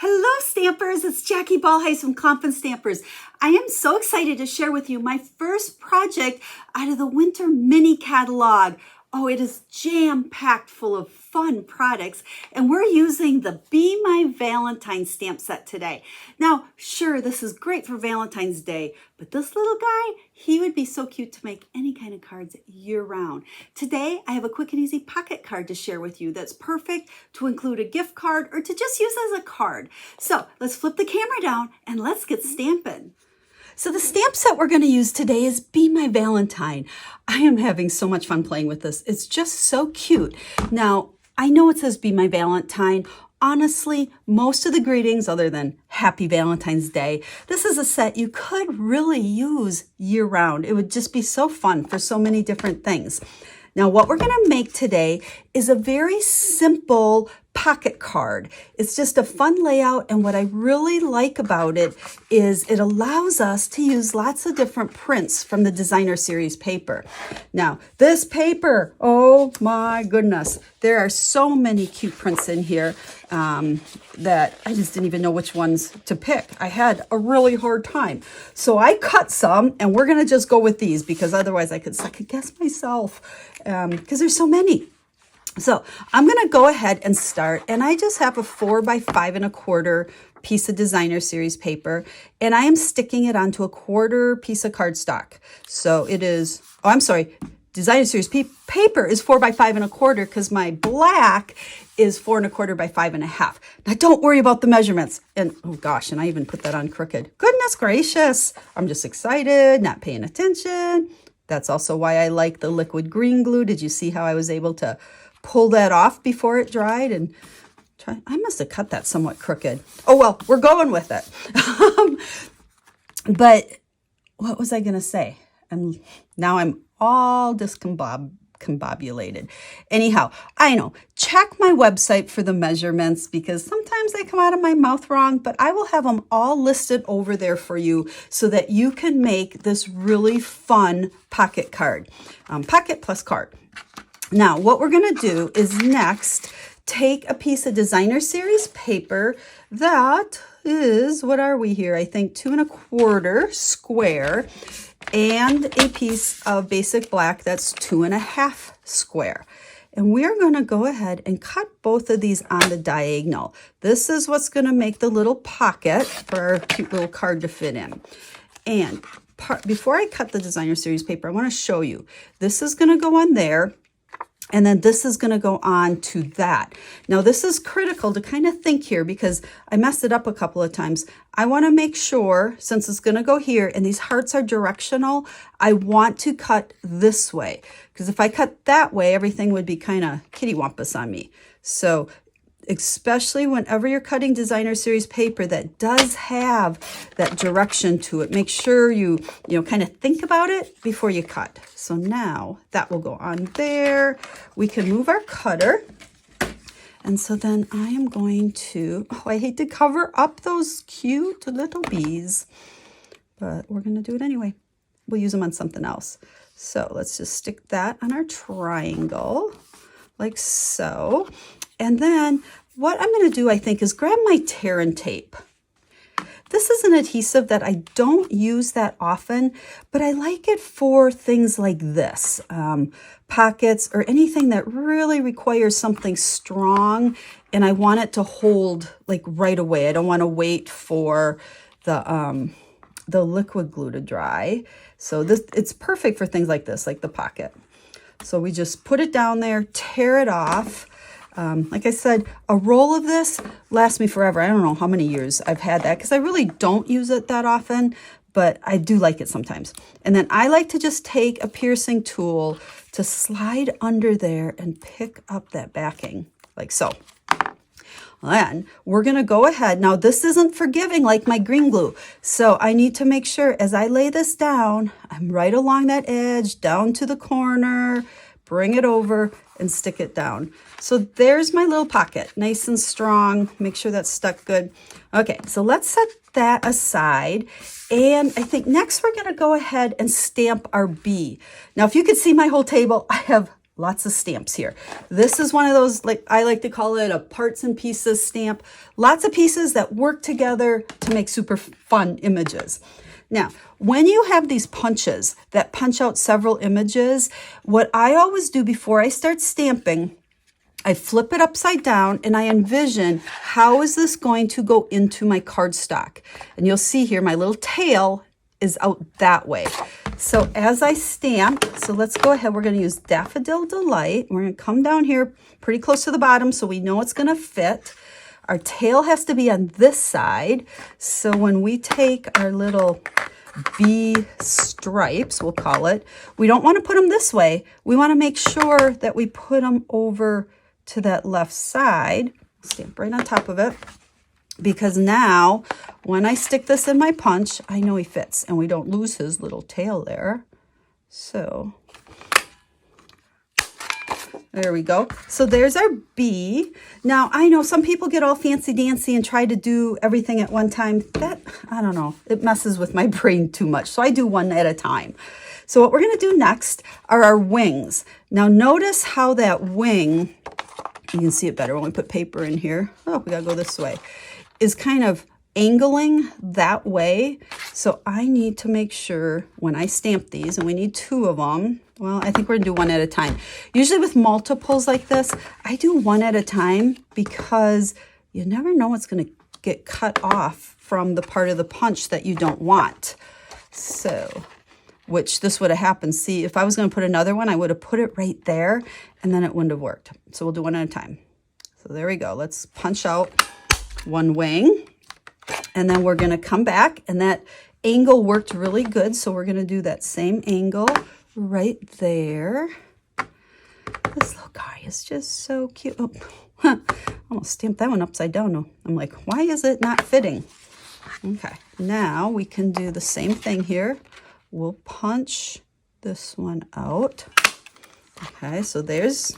Hello, Stampers. It's Jackie Ballheis from Confidence Stampers. I am so excited to share with you my first project out of the winter mini catalog. Oh, it is jam-packed full of fun products, and we're using the Bee My Valentine stamp set today. Now, sure, this is great for Valentine's Day, but this little guy, he would be so cute to make any kind of cards year-round. Today, I have a quick and easy pocket card to share with you that's perfect to include a gift card or to just use as a card. So, let's flip the camera down and let's get stamping. So the stamp set we're going to use today is Bee My Valentine. I am having so much fun playing with this. It's just so cute. Now, I know it says Bee My Valentine. Honestly, most of the greetings, other than Happy Valentine's Day, this is a set you could really use year-round. It would just be so fun for so many different things. Now, what we're going to make today is a very simple pocket card. It's just a fun layout, and what I really like about it is it allows us to use lots of different prints from the designer series paper. Now, this paper, oh my goodness, there are so many cute prints in here that I just didn't even know which ones to pick. I had a really hard time. So I cut some, and we're going to just go with these because otherwise I could second guess myself because there's so many. So I'm going to go ahead and start, and I just have a 4 by 5 1/4 piece of designer series paper, and I am sticking it onto a 1/4 piece of cardstock. So it is, oh, I'm sorry, designer series paper is 4 by 5 1/4 because my black is 4 1/4 by 5 1/2. Now don't worry about the measurements. And oh gosh, and I even put that on crooked. Goodness gracious. I'm just excited, not paying attention. That's also why I like the liquid green glue. Did you see how I was able to pull that off before it dried? And I must have cut that somewhat crooked. Oh, well, we're going with it. But what was I going to say? And now I'm all discombobulated. Anyhow, I know, check my website for the measurements because sometimes they come out of my mouth wrong, but I will have them all listed over there for you so that you can make this really fun pocket card, pocket plus card. Now, what we're going to do is next take a piece of designer series paper that is, what are we here? I think 2 1/4 square, and a piece of basic black that's 2 1/2 square. And we're going to go ahead and cut both of these on the diagonal. This is what's going to make the little pocket for our cute little card to fit in. And before I cut the designer series paper, I want to show you. This is going to go on there. And then this is going to go on to that. Now, this is critical to kind of think here because I messed it up a couple of times. I want to make sure, since it's going to go here and these hearts are directional, I want to cut this way. Because if I cut that way, everything would be kind of kittywampus on me. So especially whenever you're cutting designer series paper that does have that direction to it, make sure you kind of think about it before you cut. So now that will go on there. We can move our cutter. And so then I am going to, oh, I hate to cover up those cute little bees, but we're going to do it anyway. We'll use them on something else. So let's just stick that on our triangle like so. And then what I'm going to do, I think, is grab my tear and tape. This is an adhesive that I don't use that often, but I like it for things like this, pockets or anything that really requires something strong, and I want it to hold like right away. I don't want to wait for the liquid glue to dry. So it's perfect for things like this, like the pocket. So we just put it down there, tear it off. Like I said, a roll of this lasts me forever. I don't know how many years I've had that because I really don't use it that often, but I do like it sometimes. And then I like to just take a piercing tool to slide under there and pick up that backing like so. Then we're going to go ahead. Now, this isn't forgiving like my green glue. So I need to make sure as I lay this down, I'm right along that edge, down to the corner, bring it over and stick it down. So there's my little pocket, nice and strong. Make sure that's stuck good. Okay, so let's set that aside. And I think next we're going to go ahead and stamp our bee. Now, if you could see my whole table, I have lots of stamps here. This is one of those, like I like to call it a parts and pieces stamp. Lots of pieces that work together to make super fun images. Now, when you have these punches that punch out several images, what I always do before I start stamping, I flip it upside down and I envision how is this going to go into my cardstock. And you'll see here my little tail is out that way. So as I stamp, so let's go ahead, we're going to use Daffodil Delight. We're going to come down here pretty close to the bottom so we know it's going to fit. Our tail has to be on this side. So when we take our little bee stripes, we'll call it, we don't want to put them this way. We want to make sure that we put them over to that left side. Stamp right on top of it. Because now, when I stick this in my punch, I know he fits, and we don't lose his little tail there. So, there we go. So there's our bee. Now, I know some people get all fancy-dancy and try to do everything at one time. That, I don't know, it messes with my brain too much. So I do one at a time. So what we're going to do next are our wings. Now, notice how that wing, you can see it better when we put paper in here. Oh, we got to go this way. Is kind of angling that way. So I need to make sure when I stamp these, and we need 2 of them. Well, I think we're gonna do one at a time. Usually with multiples like this, I do one at a time because you never know what's gonna get cut off from the part of the punch that you don't want. So, which this would have happened. See, if I was gonna put another one, I would have put it right there and then it wouldn't have worked. So we'll do one at a time. So there we go. Let's punch out one wing, and then we're going to come back, and that angle worked really good, so we're going to do that same angle right there. This little guy is just so cute. Oh, almost stamped that one upside down. I'm like, why is it not fitting? Okay, now we can do the same thing here. We'll punch this one out. Okay, so there's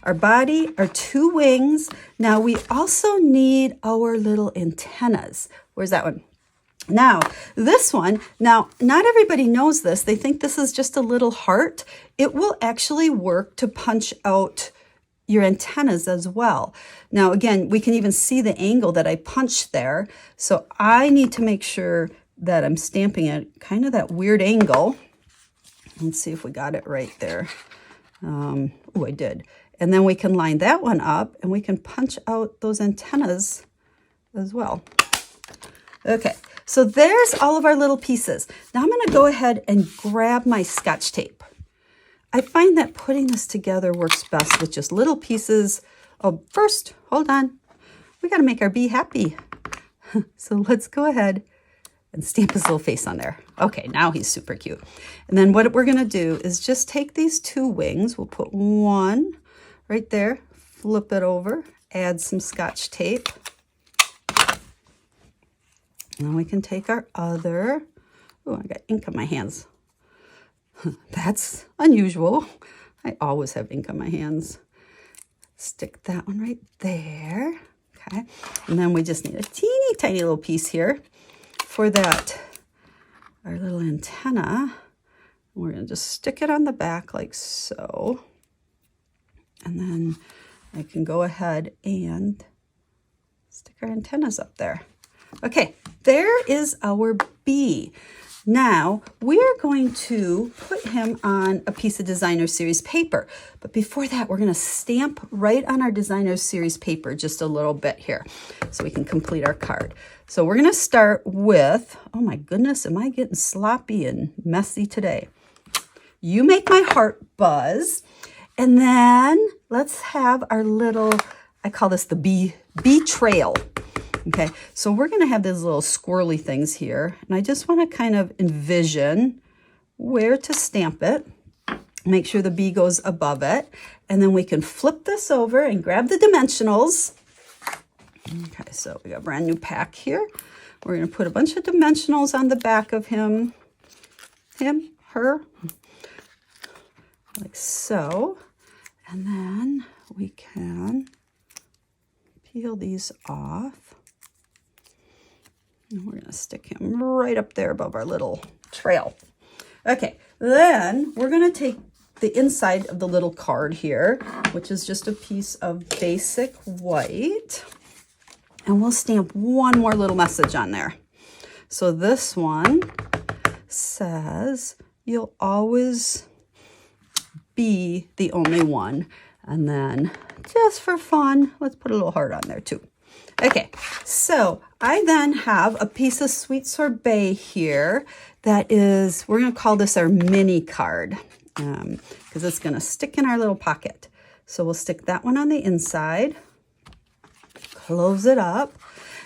our body, our 2 wings. Now we also need our little antennas. Where's that one? Now, this one, now not everybody knows this. They think this is just a little heart. It will actually work to punch out your antennas as well. Now, again, we can even see the angle that I punched there. So I need to make sure that I'm stamping it kind of that weird angle. Let's see if we got it right there. Oh, I did. And then we can line that one up and we can punch out those antennas as well. Okay, so there's all of our little pieces. Now I'm going to go ahead and grab my Scotch tape. I find that putting this together works best with just little pieces. Oh, first, hold on. We got to make our bee happy. So let's go ahead and stamp his little face on there. Okay, now he's super cute. And then what we're going to do is just take these 2 wings. We'll put one right there, flip it over, add some Scotch tape. And then we can take our other. Oh, I got ink on my hands. That's unusual. I always have ink on my hands. Stick that one right there. Okay, and then we just need a teeny tiny little piece here for that, our little antenna. We're going to just stick it on the back like so. And then I can go ahead and stick our antennas up there. Okay, there is our bee. Now, we're going to put him on a piece of Designer Series paper. But before that, we're going to stamp right on our Designer Series paper just a little bit here so we can complete our card. So we're going to start with, oh my goodness, am I getting sloppy and messy today? You Make My Heart Buzz. And then let's have our little, I call this the bee trail. Okay, so we're going to have these little squirrely things here. And I just want to kind of envision where to stamp it. Make sure the bee goes above it. And then we can flip this over and grab the dimensionals. Okay, so we got a brand new pack here. We're going to put a bunch of dimensionals on the back of him, her, like so. And then we can peel these off. And we're going to stick him right up there above our little trail. Okay, then we're going to take the inside of the little card here, which is just a piece of basic white. And we'll stamp one more little message on there. So this one says, you'll always be the only one. And then just for fun, let's put a little heart on there too. Okay, so I then have a piece of sweet sorbet here that is, we're going to call this our mini card because it's going to stick in our little pocket. So we'll stick that one on the inside, close it up.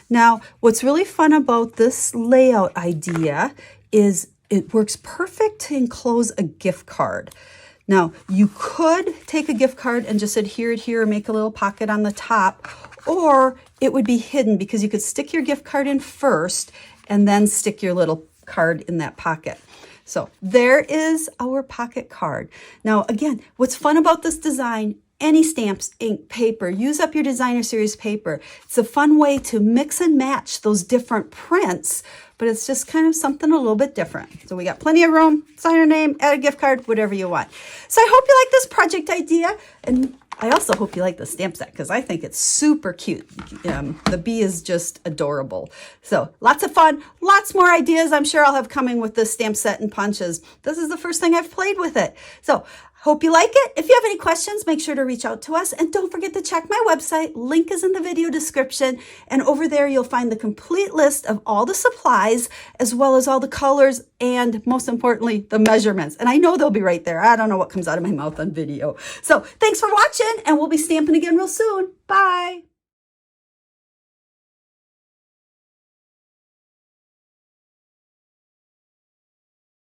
Now, what's really fun about this layout idea is it works perfect to enclose a gift card. Now, you could take a gift card and just adhere it here and make a little pocket on the top, or it would be hidden because you could stick your gift card in first and then stick your little card in that pocket. So there is our pocket card. Now, again, what's fun about this design, any stamps, ink, paper, use up your designer series paper. It's a fun way to mix and match those different prints, but it's just kind of something a little bit different. So we got plenty of room, sign your name, add a gift card, whatever you want. So I hope you like this project idea, and I also hope you like the stamp set because I think it's super cute. The bee is just adorable. So lots of fun, lots more ideas I'm sure I'll have coming with this stamp set and punches. This is the first thing I've played with it. So hope you like it. If you have any questions, make sure to reach out to us. And don't forget to check my website. Link is in the video description. And over there, you'll find the complete list of all the supplies, as well as all the colors, and most importantly, the measurements. And I know they'll be right there. I don't know what comes out of my mouth on video. So thanks for watching, and we'll be stamping again real soon. Bye.